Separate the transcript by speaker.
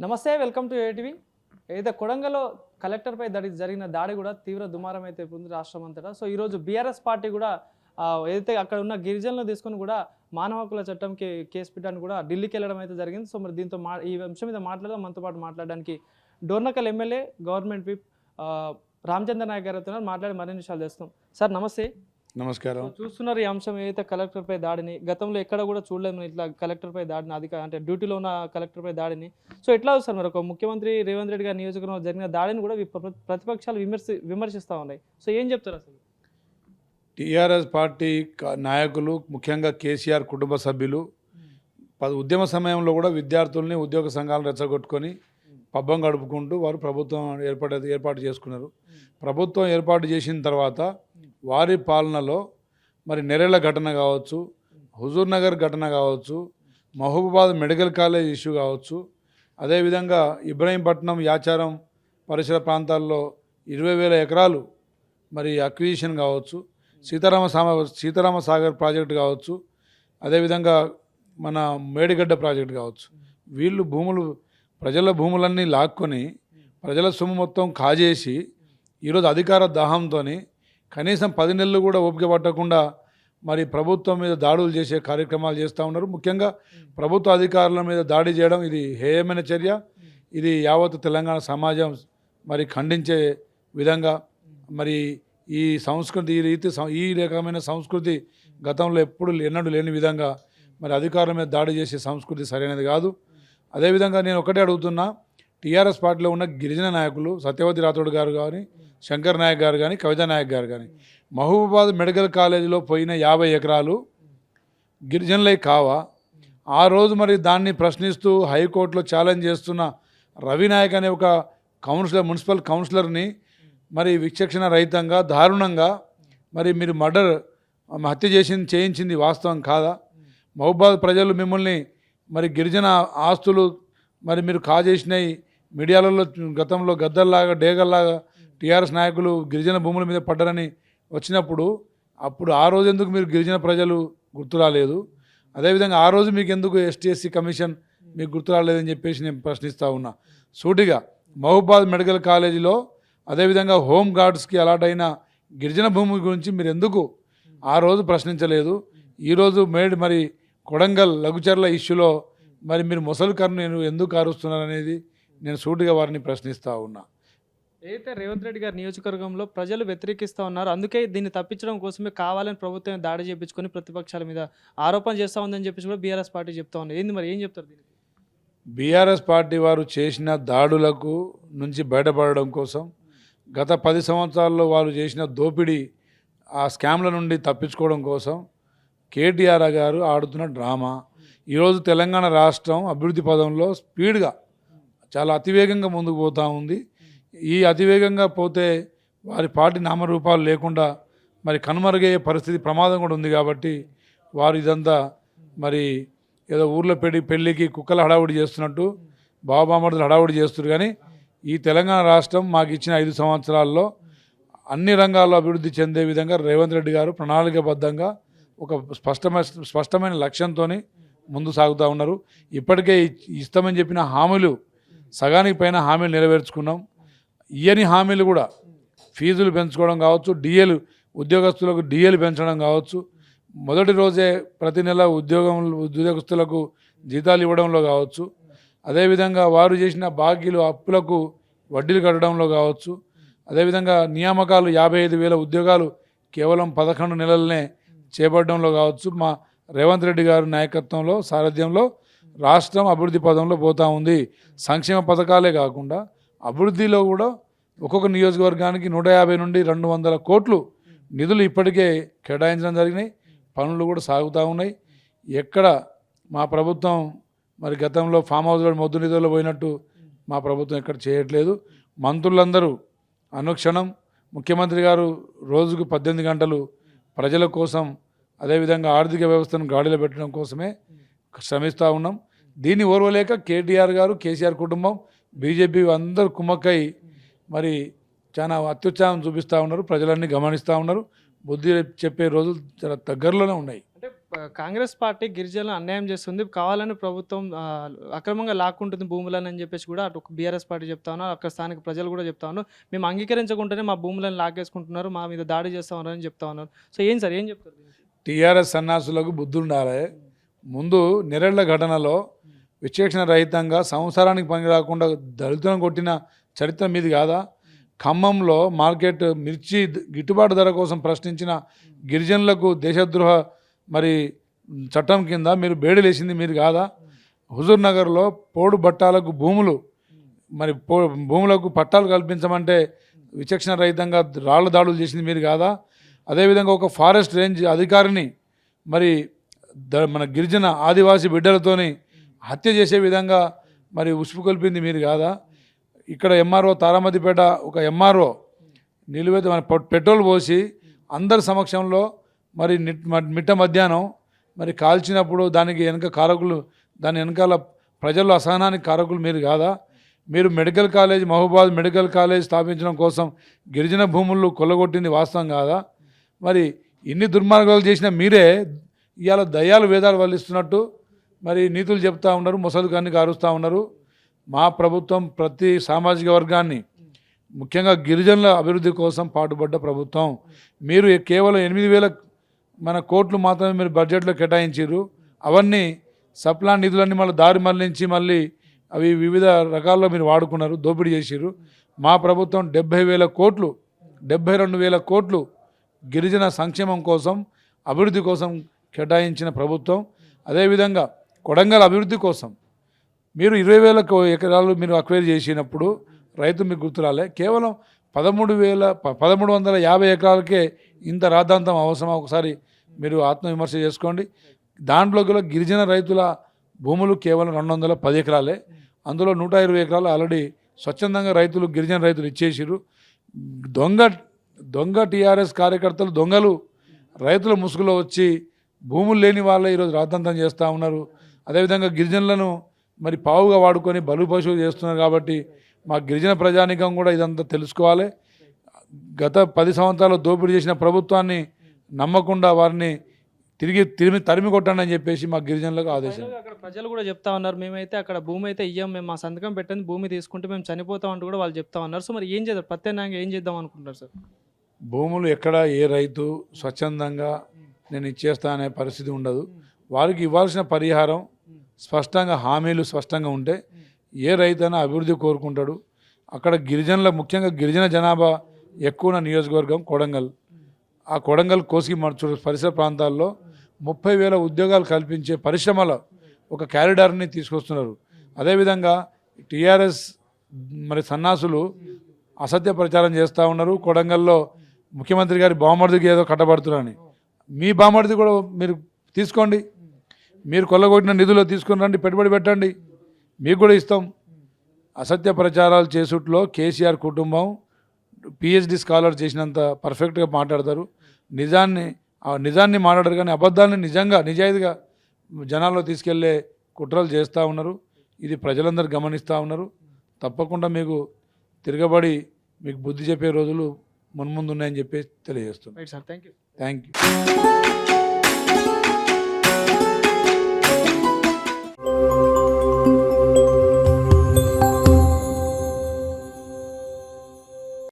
Speaker 1: నమస్తే, welcome to ATV. ఏదైతే కొడంగల్లో కలెక్టర్పై జరిగిన దాడి కూడా తీవ్ర దుమారం అయితే ఉంది రాష్ట్రం అంతటా. సో ఈరోజు బీఆర్ఎస్ పార్టీ కూడా ఏదైతే అక్కడ ఉన్న గిరిజనులను తీసుకొని కూడా మానవ హక్కుల చట్టంకి కేసు పెట్టడానికి కూడా ఢిల్లీకి వెళ్ళడం అయితే జరిగింది. సో మరి దీంతో ఈ అంశం మీద మాట్లాడదాం. మనతో పాటు మాట్లాడడానికి Dornakal MLA government whip Ramachandra Naik గారు అయితే మాట్లాడి మరిన్ని విషయాలు చేస్తాం. సార్ నమస్తే.
Speaker 2: నమస్కారం.
Speaker 1: చూస్తున్నారు ఈ అంశం ఏదైతే కలెక్టర్పై దాడిని గతంలో ఎక్కడ కూడా చూడలేదు మనం ఇట్లా కలెక్టర్పై దాడిని, అంటే డ్యూటీలో ఉన్న కలెక్టర్పై దాడిని. సో ఎట్లా చూస్తారు మరి ఒక ముఖ్యమంత్రి రేవంత్ రెడ్డి గారి నియోజకవర్గంలో జరిగిన దాడిని కూడా ప్రతిపక్షాలు విమర్శిస్తూ ఉన్నాయి. సో ఏం చెప్తారు అసలు?
Speaker 2: టీఆర్ఎస్ పార్టీ నాయకులు, ముఖ్యంగా కేసీఆర్ కుటుంబ సభ్యులు ఉద్యమ సమయంలో కూడా విద్యార్థుల్ని ఉద్యోగ సంఘాలను రెచ్చగొట్టుకొని పబ్బం గడుపుకుంటూ వారు ప్రభుత్వం ఏర్పాటు చేసుకున్నారు. ప్రభుత్వం ఏర్పాటు చేసిన తర్వాత వారి పాలనలో మరి నెరెళ్ల ఘటన కావచ్చు, హుజూర్ నగర్ ఘటన కావచ్చు, మహబూబాబాద్ మెడికల్ కాలేజ్ ఇష్యూ కావచ్చు, అదేవిధంగా ఇబ్రహీంపట్నం యాచారం పరిసర ప్రాంతాల్లో 20,000 ఎకరాలు మరి అక్విజిషన్ కావచ్చు, సీతారామ సాగర్ ప్రాజెక్టు కావచ్చు, అదేవిధంగా మన మేడిగడ్డ ప్రాజెక్టు కావచ్చు, వీళ్ళు ప్రజల భూములన్నీ లాక్కొని ప్రజల సొమ్ము మొత్తం కాజేసి ఈరోజు అధికార దాహంతో కనీసం 10 నెలలు కూడా ఓపిక పట్టకుండా మరి ప్రభుత్వం మీద దాడులు చేసే కార్యక్రమాలు చేస్తూ ఉన్నారు. ముఖ్యంగా ప్రభుత్వ అధికారుల మీద దాడి చేయడం ఇది హేయమైన చర్య. ఇది యావత్ తెలంగాణ సమాజం మరి ఖండించే విధంగా మరి ఈ సంస్కృతి ఈ రకమైన సంస్కృతి గతంలో ఎన్నడూ లేని విధంగా మరి అధికారుల మీద దాడి చేసే సంస్కృతి సరైనది కాదు. అదేవిధంగా నేను ఒకటే అడుగుతున్నా, టీఆర్ఎస్ పార్టీలో ఉన్న గిరిజన నాయకులు సత్యవతి రాథోడ్ గారు కానీ, శంకర్ నాయక్ గారు కానీ, కవితా నాయక్ గారు కానీ, మహబూబాబాద్ మెడికల్ కాలేజీలో పోయిన 50 ఎకరాలు గిరిజనులై కావా? ఆ రోజు మరి దాన్ని ప్రశ్నిస్తూ హైకోర్టులో ఛాలెంజ్ చేస్తున్న రవి నాయక్ అనే ఒక మున్సిపల్ కౌన్సిలర్ని మరి విచక్షణ రహితంగా దారుణంగా మరి మీరు హత్య చేయించింది వాస్తవం కాదా? మహబూబాబాద్ ప్రజలు మిమ్మల్ని మరి గిరిజన ఆస్తులు మరి మీరు కాజేసినాయి మీడియాలలో గతంలో గద్దల్లాగా డేగల్లాగా టీఆర్ఎస్ నాయకులు గిరిజన భూముల మీద పడ్డారని వచ్చినప్పుడు అప్పుడు ఆ రోజు ఎందుకు మీరు గిరిజన ప్రజలు గుర్తు రాలేదు? అదేవిధంగా ఆ రోజు మీకు ఎందుకు ఎస్టీ కమిషన్ మీకు గుర్తు రాలేదని చెప్పేసి నేను ప్రశ్నిస్తూ ఉన్నా సూటిగా. మహబూబాబాద్ మెడికల్ కాలేజీలో అదేవిధంగా హోమ్ గార్డ్స్కి అలాట్ అయిన గిరిజన భూమి గురించి మీరు ఎందుకు ఆ రోజు ప్రశ్నించలేదు? ఈరోజు మరి కొడంగల్ లఘుచర్ల ఇష్యూలో మరి మీరు మొసలు కన్ను ఎందుకు కారుస్తున్నారు అనేది నేను సూటిగా వారిని ప్రశ్నిస్తూ ఉన్నా.
Speaker 1: అయితే రేవంత్ రెడ్డి గారి నియోజకవర్గంలో ప్రజలు వ్యతిరేకిస్తూ ఉన్నారు, అందుకే దీన్ని తప్పించడం కోసమే కావాలని ప్రభుత్వం దాడి చేయించుకొని ప్రతిపక్షాల మీద ఆరోపణ చేస్తూ ఉందని చెప్పేసి కూడా బీఆర్ఎస్ పార్టీ చెప్తా ఉంది. ఏంది మరి ఏం చెప్తారు దీనికి?
Speaker 2: బీఆర్ఎస్ పార్టీ వారు చేసిన దాడులకు నుంచి బయటపడడం కోసం, గత 10 సంవత్సరాల్లో వారు చేసిన దోపిడీ ఆ స్కామ్ల నుండి తప్పించుకోవడం కోసం కేటీఆర్ గారు ఆడుతున్న డ్రామా. ఈరోజు తెలంగాణ రాష్ట్రం అభివృద్ధి పదంలో స్పీడ్గా చాలా అతివేగంగా ముందుకు పోతూ ఉంది. ఈ అతివేగంగా పోతే వారి పార్టీ నామరూపాలు లేకుండా మరి కనుమరుగయ్యే పరిస్థితి ప్రమాదం కూడా ఉంది. కాబట్టి వారు ఇదంతా మరి ఏదో ఊర్లో పెళ్ళికి కుక్కల హడావుడి చేస్తున్నట్టు బాబామడులు హడావుడి చేస్తున్నారు. కానీ ఈ తెలంగాణ రాష్ట్రం మాకు ఇచ్చిన 5 సంవత్సరాల్లో అన్ని రంగాల్లో అభివృద్ధి చెందే విధంగా రేవంత్ రెడ్డి గారు ప్రణాళికాబద్ధంగా ఒక స్పష్టమైన లక్ష్యంతో ముందు సాగుతూ ఉన్నారు. ఇప్పటికే ఇస్తామని చెప్పిన హామీలు సగానికి పైన హామీలు నెరవేర్చుకున్నాం. ఇయని హామీలు కూడా ఫీజులు పెంచుకోవడం కావచ్చు, ఉద్యోగస్తులకు డిఏలు పెంచడం కావచ్చు, మొదటి రోజే ప్రతి నెల ఉద్యోగస్తులకు జీతాలు ఇవ్వడంలో కావచ్చు, అదేవిధంగా వారు చేసిన బాకీలు అప్పులకు వడ్డీలు కట్టడంలో కావచ్చు, అదేవిధంగా నియామకాలు 55,000 ఉద్యోగాలు కేవలం 11 నెలలనే చేపట్టడంలో కావచ్చు. మా రేవంత్ రెడ్డి గారి నాయకత్వంలో సారథ్యంలో రాష్ట్రం అభివృద్ధి పదంలో పోతూ ఉంది. సంక్షేమ పథకాలే కాకుండా అభివృద్ధిలో కూడా ఒక్కొక్క నియోజకవర్గానికి 150 నుండి 200 కోట్లు నిధులు ఇప్పటికే కేటాయించడం జరిగినాయి. పనులు కూడా సాగుతూ ఉన్నాయి. ఎక్కడ మా ప్రభుత్వం మరి గతంలో ఫామ్ హౌస్లో మొద్దు నిధుల్లో పోయినట్టు మా ప్రభుత్వం ఎక్కడ చేయట్లేదు. మంత్రులందరూ అనుక్షణం ముఖ్యమంత్రి గారు రోజుకు 18 గంటలు ప్రజల కోసం, అదేవిధంగా ఆర్థిక వ్యవస్థను గాడిలో పెట్టడం కోసమే శ్రమిస్తూ ఉన్నాం. దీన్ని ఓర్వలేక కేటీఆర్ గారు, కేసీఆర్ కుటుంబం, బీజేపీ అందరూ కుమ్మక్కై మరి చాలా అత్యుత్సాహం చూపిస్తూ ఉన్నారు. ప్రజలన్నీ గమనిస్తూ ఉన్నారు. బుద్ధి చెప్పే రోజులు చాలా దగ్గరలోనే ఉన్నాయి.
Speaker 1: అంటే కాంగ్రెస్ పార్టీ గిరిజనులను అన్యాయం చేస్తుంది, కావాలని ప్రభుత్వం అక్రమంగా లాక్కుంటుంది భూములను అని చెప్పేసి కూడా అటు బీఆర్ఎస్ పార్టీ చెప్తా ఉన్నారు, అక్కడ స్థానిక ప్రజలు కూడా చెప్తా ఉన్నారు. మేము అంగీకరించకుంటేనే మా భూములను లాగేసుకుంటున్నారు, మా మీద దాడి చేస్తా ఉన్నారు అని చెప్తా ఉన్నారు. సో ఏం సార్ ఏం చెప్తారు?
Speaker 2: టీఆర్ఎస్ సన్నాసులకు బుద్ధి ఉండాలి. ముందు నెరెళ్ల ఘటనలో విచక్షణ రహితంగా సంసారానికి పని రాకుండా దళితులను కొట్టిన చరిత్ర మీది కాదా? ఖమ్మంలో మార్కెట్ మిర్చి గిట్టుబాటు ధర కోసం ప్రశ్నించిన గిరిజనులకు దేశద్రోహ మరి చట్టం కింద మీరు బేడీలేసింది మీరు కాదా? హుజూర్ నగర్లో పోడు బట్టాలకు భూములు మరి భూములకు పట్టాలు కల్పించమంటే విచక్షణ రహితంగా రాళ్ల దాడులు చేసింది మీరు కాదా? అదేవిధంగా ఒక ఫారెస్ట్ రేంజ్ అధికారిని మరి మన గిరిజన ఆదివాసీ బిడ్డలతోని హత్య చేసే విధంగా మరి ఉసుపు కొల్పింది మీరు కాదా? ఇక్కడ ఎంఆర్ఓ తారామతిపేట ఒక ఎంఆర్ఓ నిలువెత్తు మన పెట్రోల్ పోసి అందరి సమక్షంలో మరి మిట్ట మధ్యాహ్నం మరి కాల్చినప్పుడు దానికి వెనక కారకులు, దాని వెనకాల ప్రజల్లో అసహనానికి కారకులు మీరు కాదా? మీరు medical college Mahabubabad medical college స్థాపించడం కోసం గిరిజన భూములు కొల్లగొట్టింది వాస్తవం కాదా? మరి ఇన్ని దుర్మార్గాలు చేసిన మీరే ఇవాళ దయ్యాలు వేదాలు వల్లిస్తున్నట్టు మరి నీతులు చెప్తా ఉన్నారు, ముసలి కానీ కారుస్తూ ఉన్నారు. మా ప్రభుత్వం ప్రతి సామాజిక వర్గాన్ని ముఖ్యంగా గిరిజనుల అభివృద్ధి కోసం పాటుపడ్డ ప్రభుత్వం. మీరు కేవలం 8,000 మన కోట్లు మాత్రమే మీరు బడ్జెట్లో కేటాయించారు. అవన్నీ సప్లాన్ నిధులన్నీ మళ్ళీ దారి మళ్లించి మళ్ళీ అవి వివిధ రకాల్లో మీరు వాడుకున్నారు, దోపిడీ చేసిరు. మా ప్రభుత్వం 70,000 కోట్లు 72,000 కోట్లు గిరిజన సంక్షేమం కోసం అభివృద్ధి కోసం కేటాయించిన ప్రభుత్వం. అదేవిధంగా కొడంగల్ అభివృద్ధి కోసం మీరు 20,000 ఎకరాలు మీరు అక్వైర్ చేసినప్పుడు రైతు మీకు గుర్తురాలే. కేవలం 1350 ఎకరాలకే ఇంత రాద్ధాంతం అవసరమా? ఒకసారి మీరు ఆత్మవిమర్శ చేసుకోండి. దాంట్లో కూడా గిరిజన రైతుల భూములు కేవలం 210 ఎకరాలే. అందులో 120 ఎకరాలు ఆల్రెడీ స్వచ్ఛందంగా రైతులు గిరిజన రైతులు ఇచ్చేసిరు. దొంగ టీఆర్ఎస్ కార్యకర్తలు దొంగలు రైతుల ముసుగులో వచ్చి భూములు లేని వాళ్ళే ఈరోజు రాద్ధాంతం చేస్తూ ఉన్నారు. అదేవిధంగా గిరిజనులను మరి పావుగా వాడుకొని బలు పశువులు చేస్తున్నారు. కాబట్టి మా గిరిజన ప్రజానికం కూడా ఇదంతా తెలుసుకోవాలి. గత 10 సంవత్సరాలు దోపిడీ చేసిన ప్రభుత్వాన్ని నమ్మకుండా వారిని తరిమి కొట్టండి అని చెప్పేసి మా గిరిజనులకు ఆదేశం.
Speaker 1: అక్కడ ప్రజలు కూడా చెప్తా ఉన్నారు, మేమైతే అక్కడ భూమి అయితే ఇయ్యం, మేము మా సంతకం పెట్టండి, భూమి తీసుకుంటే మేము చనిపోతాం అంటూ కూడా వాళ్ళు చెప్తా ఉన్నారు. సో మరి ఏం చేద్దాం, ప్రత్యామ్నాయంగా ఏం చేద్దాం అనుకుంటున్నారు సార్?
Speaker 2: భూములు ఎక్కడ ఏ రైతు స్వచ్ఛందంగా నేను ఇచ్చేస్తా అనే పరిస్థితి ఉండదు. వారికి ఇవ్వాల్సిన పరిహారం స్పష్టంగా హామీలు స్పష్టంగా ఉంటే ఏ రైతైనా అభివృద్ధి కోరుకుంటాడు. అక్కడ గిరిజనుల ముఖ్యంగా గిరిజన జనాభా ఎక్కువ ఉన్న నియోజకవర్గం కొడంగల్. ఆ కొడంగల్ కోసిగి మర్చూరు పరిసర ప్రాంతాల్లో 30,000 ఉద్యోగాలు కల్పించే పరిశ్రమల ఒక క్యారిడార్ని తీసుకొస్తున్నారు. అదేవిధంగా టీఆర్ఎస్ మరి సన్నాసులు అసత్య ప్రచారం చేస్తూ ఉన్నారు. కొడంగల్లో ముఖ్యమంత్రి గారి బామర్దికి ఏదో కట్టబడుతున్నారని. మీ బామర్ది కూడా మీరు తీసుకోండి, మీరు కొల్లగొట్టిన నిధులు తీసుకుని రండి, పెట్టుబడి పెట్టండి, మీకు కూడా ఇస్తాం. అసత్య ప్రచారాలు చేసుట్లో కేసీఆర్ కుటుంబం పిహెచ్డి స్కాలర్ చేసినంత పర్ఫెక్ట్గా మాట్లాడతారు. నిజాన్ని మాట్లాడరు, కానీ అబద్ధాన్ని నిజాయితీగా జనాల్లో తీసుకెళ్లే కుట్రలు చేస్తూ ఉన్నారు. ఇది ప్రజలందరూ గమనిస్తూ ఉన్నారు. తప్పకుండా మీకు తిరగబడి మీకు బుద్ధి చెప్పే రోజులు మున్ముందు ఉన్నాయని చెప్పి తెలియజేస్తున్నాను.
Speaker 1: Right sir, thank you.
Speaker 2: Thank you.